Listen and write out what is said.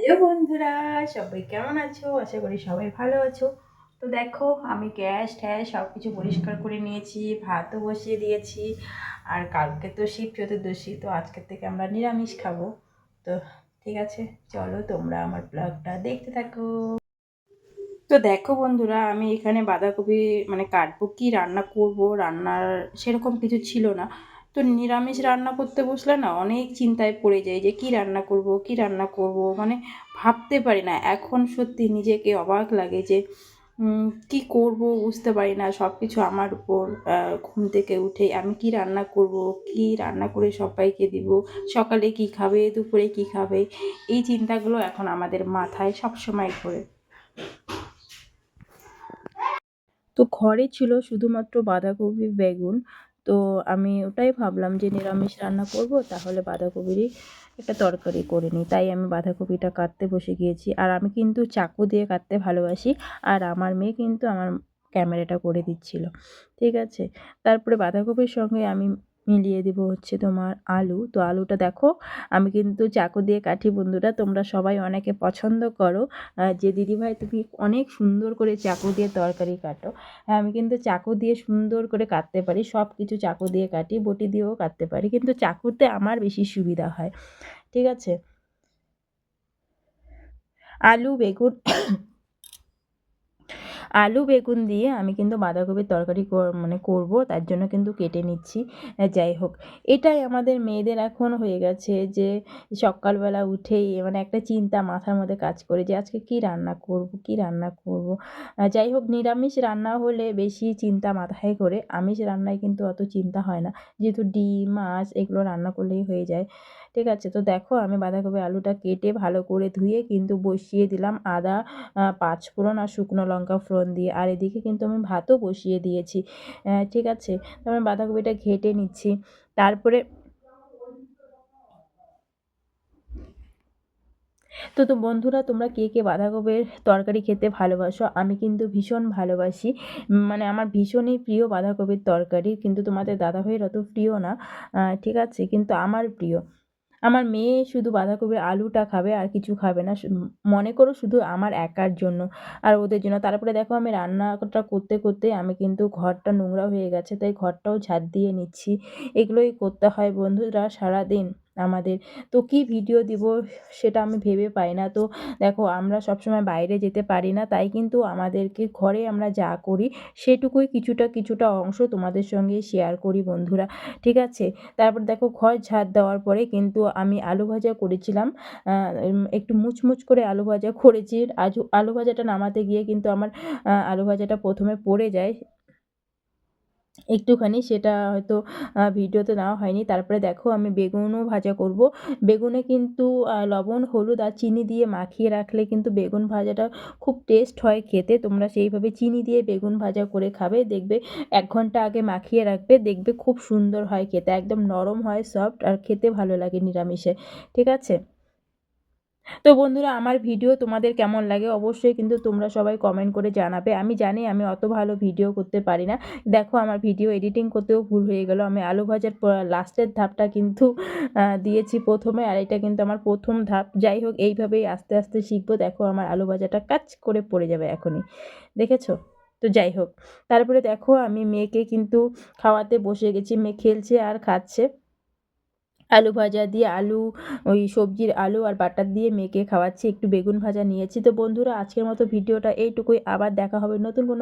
Hello বন্ধুরা, সবাই কেমন আছো? আশা করি সবাই ভালো আছো। তো দেখো, আমি গ্যাস ট্যাস সব কিছু পরিষ্কার করে নিয়েছি, ভাতও বসিয়ে দিয়েছি। আর কালকে তো শিব চতুর্দশী, তো আজকের থেকে আমরা নিরামিষ খাবো। তো ঠিক আছে, চলো তোমরা আমার ব্লগটা দেখতে থাকো। তো দেখো বন্ধুরা, আমি এখানে বাঁধাকপি কাটবো, কি রান্না করব, রান্নার সেরকম কিছু ছিল না। তো নিরামিষ রান্না করতে বসলে না অনেক চিন্তায় পড়ে যাই যে কি রান্না করব, কি রান্না করব, ভাবতে পারি না। এখন সত্যি নিজেকে অবাক লাগে যে কি করব বুঝতে পারি না। সব কিছু আমার উপর, ঘুম থেকে উঠে আমি কি রান্না করব, কি রান্না করে সবাইকে দিব, সকালে কি খাবে, দুপুরে কি খাবে, এই চিন্তাগুলো এখন আমাদের মাথায় সবসময় ঘোরে। তো ঘরে ছিল শুধুমাত্র বাঁধাকপি, বেগুন। তো আমি ওটাই ভাবলাম যে নিরামিষ রান্না করব, তাহলে বাঁধাকপিরই একটা তরকারি করে নিই। তাই আমি বাঁধাকপিটা কাটতে বসে গিয়েছি। আর আমি কিন্তু চাকু দিয়ে কাটতে ভালোবাসি। আর আমার মেয়ে কিন্তু আমার ক্যামেরাটা করে দিচ্ছিল। ঠিক আছে? তারপরে বাঁধাকপির সঙ্গে আমি মিলিয়ে দেবো হচ্ছে তোমার আলু। তো আলুটা দেখো, আমি কিন্তু চাকু দিয়ে কাটি বন্ধুরা। তোমরা সবাই অনেকে পছন্দ করো যে দিদিভাই তুমি অনেক সুন্দর করে চাকু দিয়ে তরকারি কাটো। হ্যাঁ, আমি কিন্তু চাকু দিয়ে সুন্দর করে কাটতে পারি, সব কিছু চাকু দিয়ে কাটি, বটি দিয়েও কাটতে পারি, কিন্তু চাকুতে আমার বেশি সুবিধা হয়। ঠিক আছে? আলু বেগুন আলু বেগুন দিয়ে আমি কিন্তু বাঁধাকপির তরকারি করব, তার জন্য কিন্তু কেটে নিচ্ছি। যাই হোক, এটাই আমাদের মেয়েদের এখন হয়ে গেছে যে সকালবেলা উঠেই একটা চিন্তা মাথার মধ্যে কাজ করে যে আজকে কী রান্না করব, কী রান্না করব। যাই হোক, নিরামিষ রান্না হলে বেশি চিন্তা মাথায় করে, আমিষ রান্নায় কিন্তু অত চিন্তা হয় না, যেহেতু ডিম মাছ এগুলো রান্না করলেই হয়ে যায়। ঠিক আছে? তো দেখো, আমি বাঁধাকপি আলুটা কেটে ভালো করে ধুয়ে কিন্তু বসিয়ে দিলাম আদা, পাঁচফোড়ন আর শুকনো লঙ্কা ফোড়ন দিয়ে। আর এদিকে কিন্তু আমি ভাতও বসিয়ে দিয়েছি। ঠিক আছে? তারপরে বাঁধাকপিটা ঘেঁটে নিচ্ছি। তারপরে তো বন্ধুরা, তোমরা কে কে বাঁধাকপির তরকারি খেতে ভালোবাসো? আমি কিন্তু ভীষণ ভালোবাসি। আমার ভীষণই প্রিয় বাঁধাকপির তরকারি, কিন্তু তোমাদের দাদাভাইয়ের অত প্রিয় না। ঠিক আছে? কিন্তু আমার প্রিয়। আমার মেয়ে শুধু বাঁধাকপির আলুটা খাবে, আর কিছু খাবে না। মনে করো শুধু আমার একার জন্য আর ওদের জন্য। তারপরে দেখো, আমি রান্নাটা করতে করতে আমি কিন্তু ঘরটা নোংরা হয়ে গেছে, তাই ঘরটাও ঝাঁট দিয়ে নিচ্ছি। এগুলোই করতে হয় বন্ধুরা সারাদিন আমাদের। তো কী ভিডিও দিব সেটা আমি ভেবে পাই না। তো দেখো, আমরা সবসময় বাইরে যেতে পারি না, তাই কিন্তু আমাদেরকে ঘরে আমরা যা করি সেটুকুই কিছুটা কিছুটা অংশ তোমাদের সঙ্গে শেয়ার করি বন্ধুরা। ঠিক আছে? তারপর দেখো, ঘর ঝাড় দেওয়ার পরে কিন্তু আমি আলু ভাজা করেছিলাম। একটু মুচমুচ করে আলু ভাজা করেছি। আলু ভাজাটা নামাতে গিয়ে কিন্তু আমার আলু ভাজাটা প্রথমে পড়ে যায় একটুখানি, সেটা হয়তো ভিডিওতে নেওয়া হয়নি। তারপরে দেখো, আমি বেগুনও ভাজা করব। বেগুনে কিন্তু লবণ, হলুদ আর চিনি দিয়ে মাখিয়ে রাখলে কিন্তু বেগুন ভাজাটা খুব টেস্ট হয় খেতে। তোমরা সেইভাবে চিনি দিয়ে বেগুন ভাজা করে খাবে, দেখবে ১ ঘন্টা আগে মাখিয়ে রাখবে, দেখবে খুব সুন্দর হয় খেতে, একদম নরম হয়, সফট, আর খেতে ভালো লাগে নিরামিষে। ঠিক আছে? তো বন্ধুরা, আমার ভিডিও তোমাদের কেমন লাগে অবশ্যই কিন্তু তোমরা সবাই কমেন্ট করে জানাবে। আমি জানি আমি অত ভালো ভিডিও করতে পারি না। দেখো, আমার ভিডিও এডিটিং করতেও ভুল হয়ে গেল। আমি আলু ভাজার লাস্টের ধাপটা কিন্তু দিয়েছি প্রথমে, আর এটা কিন্তু আমার প্রথম ধাপ। যাই হোক, এইভাবেই আস্তে আস্তে শিখবো। দেখো, আমার আলু ভাজাটা কাচ করে পড়ে যাবে এখনই। দেখেছো? তো যাই হোক, তারপরে দেখো, আমি মেয়েকে কিন্তু খাওয়াতে বসে গেছি। মেয়ে খেলছে আর খাচ্ছে। আলু ভাজা দিয়ে ওই সবজির আলু আর বাটার দিয়ে মেয়েকে খাওয়াচ্ছি। একটু বেগুন ভাজা নিয়েছি। তো বন্ধুরা, আজকের মতো ভিডিওটা এইটুকুই। আবার দেখা হবে নতুন কোনো